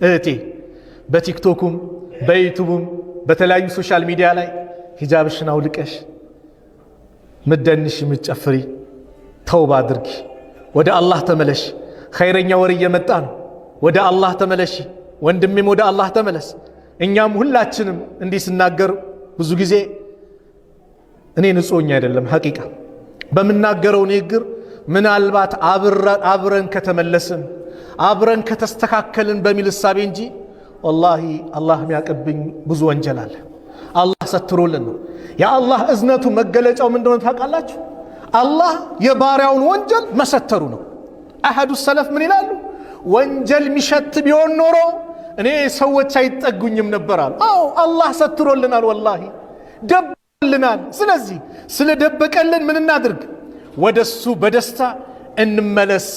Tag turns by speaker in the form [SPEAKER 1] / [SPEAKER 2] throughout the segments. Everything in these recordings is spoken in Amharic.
[SPEAKER 1] እህቴ በቲክቶኩም በዩቲዩብም በተለያዩ ሶሻል ሚዲያ ላይ ሂጃብሽን አውልቀሽ ምደንሽ ምጨፍሪ ተውባ አድርጊ። ወደ አላህ ተመለሽ። ኸይረኛ ወር እየመጣ ነው። ወደ አላህ ተመለሽ ወንድሜም፣ ወደ አላህ ተመለስ። እኛም ሁላችንም እንዲህ ስናገር ብዙ ጊዜ እኔ ንጹህኛ አይደለም ሐቂቃ በመናገረው ንግግር ምናልባት አብረን ከተመለስን አብረን ከተስተካከልን በሚል ሐሳብ እንጂ ወላሂ አላህ የሚያቀብኝ ብዙ ወንጀል አለ። አላህ ሰትሮልን ነው። የአላህ እዝነቱ መገለጫው ምንድነው ታውቃላችሁ? አላህ የባሪያውን ወንጀል መሰተሩ ነው። አሐዱ ሰለፍ ምን ይላሉ? ወንጀል ሚሸት ቢሆን ኖሮ እኔ ሰዎች አይጠጉኝም ነበር አሉ። አዎ አላህ ሰትሮልናል፣ ወላሂ ደብቆልናል። ስለዚህ ስለደበቀልን ምን እናድርግ? ወደሱ በደስታ እንመለስ።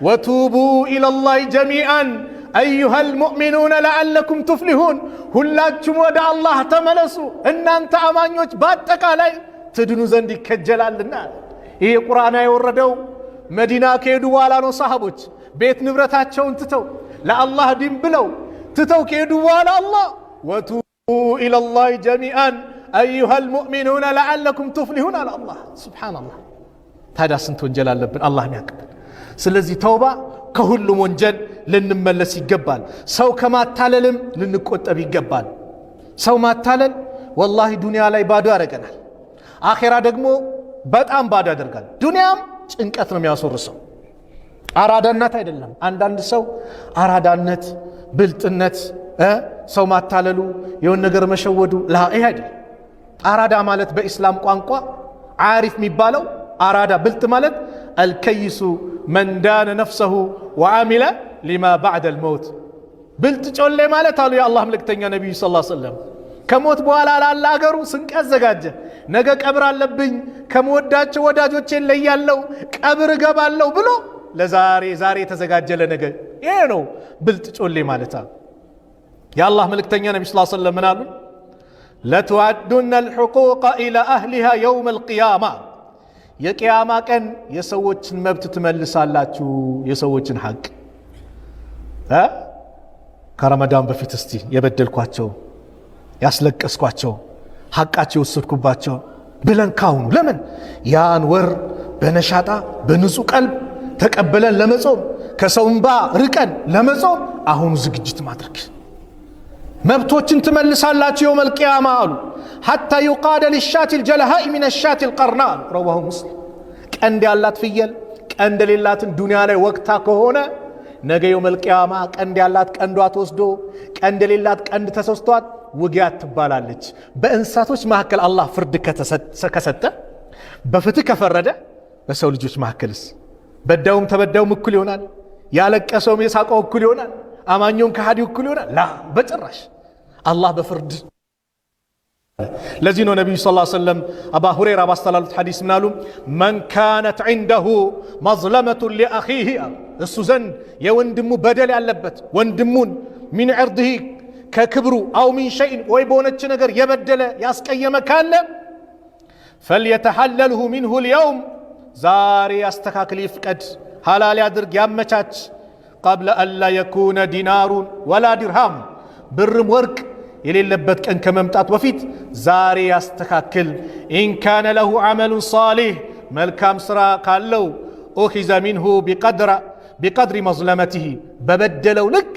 [SPEAKER 1] ወቱቡ ኢለላሂ ጀሚዓን አዩሃል ሙእሚኑነ ለዓለኩም ቱፍሊሁን። ሁላችሁም ወደ አላህ ተመለሱ እናንተ አማኞች በአጠቃላይ ትድኑ ዘንድ ይከጀላልና። ይህ ቁርአን የወረደው መዲና ከሄዱ በኋላ ነው። ሰሃቦች ቤት ንብረታቸውን ትተው ለአላህ ዲን ብለው ትተው ከሄዱ በኋላ አላህ ወቱቡ ኢለላሂ ጀሚዓን አዩሃል ሙእሚኑነ ለዓለኩም ቱፍሊሁን አለ አላህ። ሱብሓነላህ። ታዲያ ስንት ወንጀል አለብን አላህ የሚያቅብን። ስለዚህ ተውባ ከሁሉም ወንጀል ልንመለስ ይገባል። ሰው ከማታለልም ልንቆጠብ ይገባል። ሰው ማታለል ወላሂ ዱንያ ላይ ባዶ ያደርገናል፣ አኼራ ደግሞ በጣም ባዶ ያደርጋል። ዱንያም ጭንቀት ነው የሚያስወርሰው፣ አራዳነት አይደለም። አንዳንድ ሰው አራዳነት፣ ብልጥነት፣ ሰው ማታለሉ፣ የሆነ ነገር መሸወዱ ይሄ አይደለም። አራዳ ማለት በኢስላም ቋንቋ ዓሪፍ የሚባለው አራዳ ብልጥ ማለት አልከይሱ መን ዳነ ነፍሰሁ ወዓሚለ ሊማ ባዕደል መውት። ብልጥ ጮሌ ማለት አሉ የአላህ መልእክተኛ ነቢዩ ሰለላሁ ዐለይሂ ወሰለም ከሞት በኋላ ላለ አገሩ ስንቅ ያዘጋጀ፣ ነገ ቀብር አለብኝ ከመወዳቸው ወዳጆቼን ለያለው ቀብር እገባለሁ ብሎ ዛሬ የተዘጋጀ ለነገ። ይሄ ነው ብልጥ ጮሌ ማለት። የአላህ መልእክተኛ ነቢዩ ሰለላሁ ዐለይሂ ወሰለም ምን አሉ? ለቱአዱነ አልሑቁቀ ኢላ አህሊሃ የውም አልቂያማ። የቂያማ ቀን የሰዎችን መብት ትመልሳላችሁ፣ የሰዎችን ሐቅ። ከረመዳን በፊት እስቲ የበደልኳቸው ያስለቀስኳቸው ሐቃቸው የወሰድኩባቸው ብለን ካሁኑ ለምን ያን ወር በነሻጣ በንጹህ ቀልብ ተቀበለን ለመጾም ከሰው እንባ ርቀን ለመጾም አሁኑ ዝግጅት ማድረግ። መብቶችን ትመልሳላችሁ የውመል ቂያማ አሉ። ሐታ ዩቃደ ሊሻቲ ልጀለሃኢ ሚነ ሻቲ ልቀርና አሉ። ረዋሁ ሙስሊም። ቀንድ ያላት ፍየል ቀንድ የሌላትን ዱንያ ላይ ወቅታ ከሆነ ነገ የውመል ቂያማ ቀንድ ያላት ቀንዷ ተወስዶ ቀንድ የሌላት ቀንድ ተሰስቷት ውጊያት ትባላለች። በእንስሳቶች መካከል አላህ ፍርድ ከሰጠ በፍትህ ከፈረደ በሰው ልጆች መካከልስ በዳውም ተበዳውም እኩል ይሆናል? ያለቀሰውም የሳቀው እኩል ይሆናል? አማኙም ከሃዲው እኩል ይሆናል? ላ በጭራሽ። አላህ በፍርድ ለዚህ ነው ነቢዩ ሰለላሁ ዐለይሂ ወሰለም አባ ሁረይራ ባስተላለፉት ሐዲስ ምናሉ? መን ካነት ዐንደሁ መዝለመቱን ሊአኺህ፣ እሱ ዘንድ የወንድሙ በደል ያለበት ወንድሙን ሚን ዐርድህ ከክብሩ አው ሚን ሸይን ወይ በሆነች ነገር የበደለ ያስቀየመ ካለ ፈልየተሐለልሁ ሚንሁ ልየውም፣ ዛሬ ያስተካክል፣ ይፍቀድ፣ ሐላል ያድርግ፣ ያመቻች። ቀብለ አላ የኩነ ዲናሩን ወላ ዲርሃም፣ ብርም ወርቅ የሌለበት ቀን ከመምጣት በፊት ዛሬ ያስተካክል። ኢን ካነ ለሁ ዐመሉን ሷሊህ፣ መልካም ሥራ ካለው ኡኺዘ ሚንሁ ቢቀድሪ መዝለመቲህ፣ በበደለው ልክ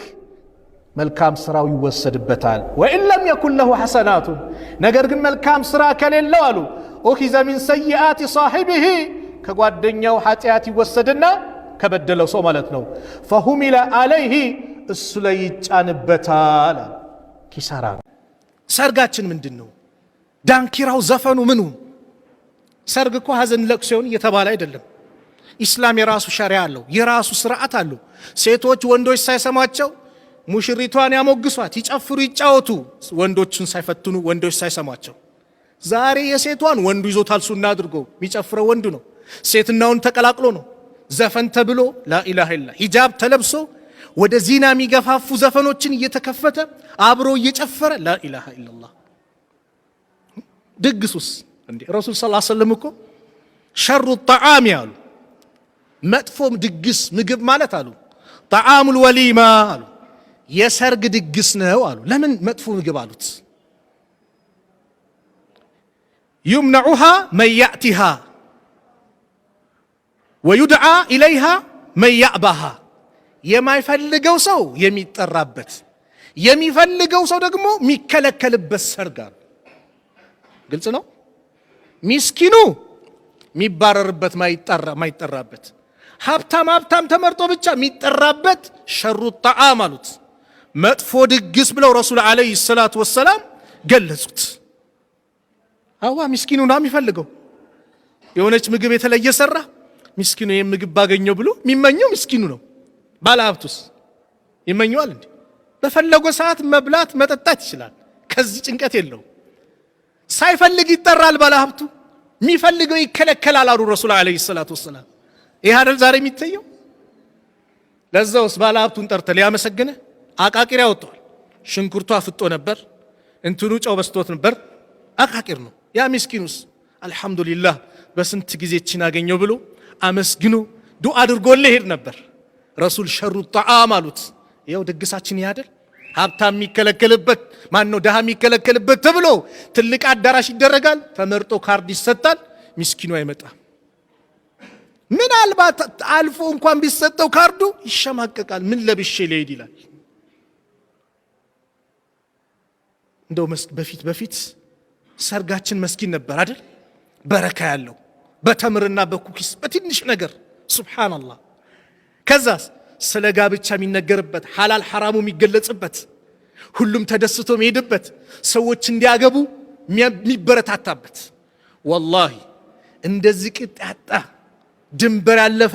[SPEAKER 1] መልካም ሥራው ይወሰድበታል። ወኢን ለም የኩን ለሁ ሐሰናቱን፣ ነገር ግን መልካም ሥራ ከሌለው አሉ ኡኺዘ ሚን ሰይአት ሳሒቢህ፣ ከጓደኛው ኃጢአት ይወሰድና ከበደለው ሰው ማለት ነው። ፈሁሚለ አለይህ፣ እሱ ላይ ይጫንበታል። ኪሳራ ነው። ሰርጋችን ምንድን ነው? ዳንኪራው፣ ዘፈኑ፣ ምኑ? ሰርግ እኮ ሐዘን ለቅሶውን እየተባለ አይደለም። ኢስላም የራሱ ሸሪዓ አለው፣ የራሱ ስርዓት አለው። ሴቶች ወንዶች ሳይሰማቸው ሙሽሪቷን ያሞግሷት፣ ይጨፍሩ፣ ይጫወቱ፣ ወንዶችን ሳይፈትኑ፣ ወንዶች ሳይሰማቸው። ዛሬ የሴቷን ወንዱ ይዞታል፣ ሱና አድርጎ የሚጨፍረው ወንዱ ነው። ሴትናውን ተቀላቅሎ ነው ዘፈን ተብሎ ላኢላሃ ኢላ ሂጃብ ተለብሶ ወደ ዚና የሚገፋፉ ዘፈኖችን እየተከፈተ አብሮ እየጨፈረ ላኢላሃ ኢላላህ። ድግሱስ እንዴ? ረሱል ሰለላሁ ዐለይሂ ወሰለም እኮ ሸሩ ጣዓም ያሉ፣ መጥፎም ድግስ ምግብ ማለት አሉ ጣዓሙል ወሊማ አሉ፣ የሰርግ ድግስ ነው አሉ። ለምን መጥፎ ምግብ አሉት? ዩምነዑሃ መን ያእቲሃ ወዩድዓ ኢለይሃ መን ያእባሃ። የማይፈልገው ሰው የሚጠራበት፣ የሚፈልገው ሰው ደግሞ የሚከለከልበት ሰርግ አሉ። ግልጽ ነው። ሚስኪኑ የሚባረርበት ማይጠራበት፣ ሀብታም ተመርጦ ብቻ የሚጠራበት ሸሩ ጣዓም አሉት። መጥፎ ድግስ ብለው ረሱል ዓለይሂ ሰላቱ ወሰላም ገለጹት። አዋ ሚስኪኑ ነው የሚፈልገው። የሆነች ምግብ የተለየ ሰራ፣ ሚስኪኑ ይሄን ምግብ ባገኘው ብሎ የሚመኘው ሚስኪኑ ነው። ባለሀብቱስ ይመኘዋል እንዴ? በፈለገው ሰዓት መብላት መጠጣት ይችላል። ከዚህ ጭንቀት የለው። ሳይፈልግ ይጠራል ባለሀብቱ፣ የሚፈልገው ይከለከላል አሉ ረሱል ዓለይሂ ሰላቱ ወሰላም። ይህ አይደል ዛሬ የሚታየው? ለዛውስ ባለሀብቱን ጠርተ ሊያመሰግነ አቃቂር ያወጣዋል። ሽንኩርቱ አፍጦ ነበር፣ እንትኑ ጨው በስቶት ነበር፣ አቃቂር ነው። ያ ምስኪኑስ አልহামዱሊላህ በስንት ጊዜችን አገኘው ብሎ አመስግኖ ዱዓ አድርጎልህ ሄድ ነበር። ረሱል ሸሩ ጣዓም አሉት። ይኸው ድግሳችን ያደል ሀብታም የሚከለከልበት ማነው ደሃ የሚከለከልበት ተብሎ ትልቅ አዳራሽ ይደረጋል። ተመርጦ ካርድ ይሰጣል። ምስኪኑ አይመጣም። ምናልባት አልፎ እንኳን ቢሰጠው ካርዱ ይሸማቀቃል። ምን ለብሼ ልሄድ ይላል። እንደው በፊት ሰርጋችን መስኪን ነበር አይደል? በረካ ያለው በተምርና በኩኪስ በትንሽ ነገር ሱብሃንአላህ። ከዛስ ስለ ጋብቻ የሚነገርበት ሐላል ሐራሙ የሚገለጽበት ሁሉም ተደስቶ የሚሄድበት ሰዎች እንዲያገቡ የሚበረታታበት። ወላሂ እንደዚህ ቅጥ ያጣ ድንበር ያለፈ